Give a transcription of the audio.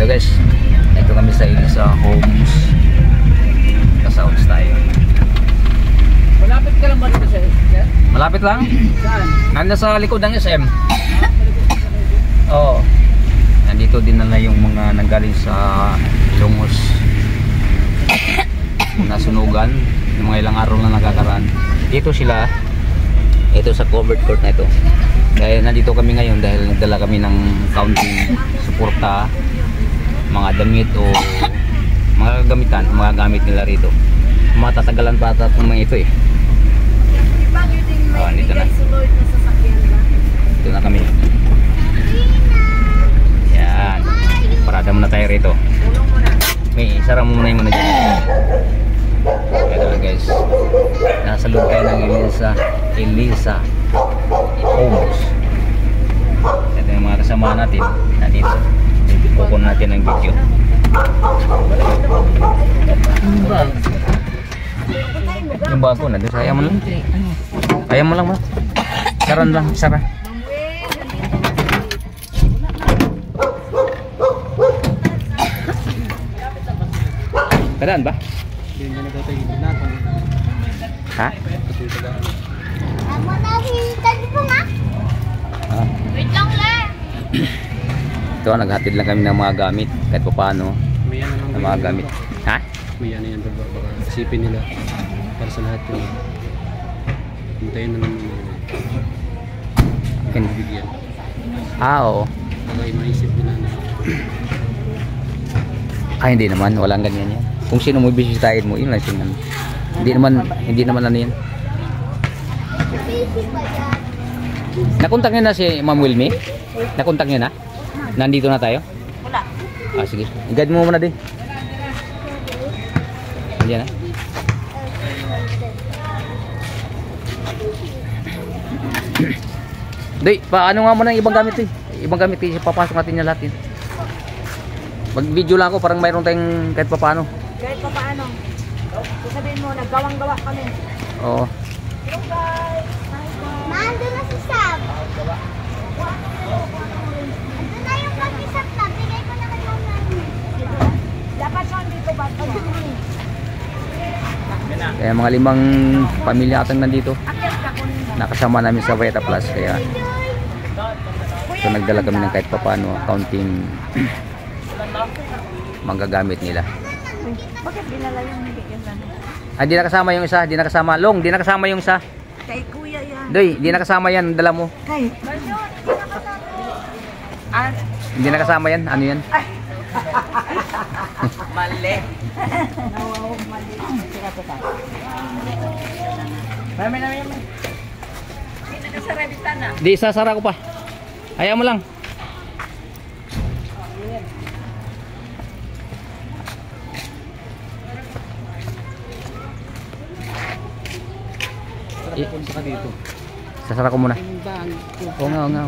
So guys, ito kami sa Elisa Homes. Ka-sounds tayo. Malapit ka lang ba dito sa SM? Malapit lang? Saan? Nandun sa likod ng SM. Oo. Nandito din na yung mga nanggaling sa Lungos. Nasunugan. Yung mga ilang araw na nakakaraan. Dito sila. Ito sa covered court na ito. Dahil nandito kami ngayon dahil nagdala kami ng counting suporta, mga damit o mga gamitan, mga gamit nila rito. Matatagalan pa ata itong mga ito eh. Oh, dito na. Dito na kami. Yan. Parada muna tayo rito. May isara mo muna yung muna dyan. Ito na guys. Nasa loob tayo ng Elisa Homes. Ito yung mga kasama natin. Nandito. Kukunin natin ang video. Yung bago na. Kaya mo lang. Kaya mo lang ba? Saran lang. Sara. Kadaan ba? Ha? Wait lang lang. Ito, naghatid lang kami ng mga gamit kahit pa paano ng mga gamit. Ha? May ano yan baka isipin nila para sa lahat yun. Hintayin na naman Ken. bigyan. Oo. Baka maisip nila na Hindi naman, walang ganyan yan. Kung sino mo bisitahin mo, yun lang siya. Hindi naman ano yan. Nakontak niyo na si Ma'am Wilmy? Nakontak niyo na? Nandito na tayo? Wala. Sige. I-guide mo muna din. Diyan na. Doy, paano nga mo ng ibang gamit eh? Ibang gamit eh, papasok natin niya lahat yun. Mag-video lang ako, parang mayroon tayong kahit pa paano. Kahit pa paano. Sabihin mo, naggawang-gawa kami. Oo. Hello guys! Nandun na si Sam. Andun na yung pag-isap na. Bigay ko na kay Mama. Dapat siya dito ba? Kaya mga 5 pamilya atang nandito. Nakasama namin sa Veta Plus. Kaya so nagdala kami ng kahit pa paano accounting manggagamit nila. Bakit dinala yung bigyan na? Di nakasama yung isa, di nakasama. Long, di nakasama yung isa. Kay kuya yan. Doy, di nakasama yan, dala mo. Kay? Hindi nakasama yan, ano yan? Mali. Mami. Hindi na sa rebitana. Di, sasara ko pa. Ayaw mo lang. saka dito. Sasara ko muna. Oo nga.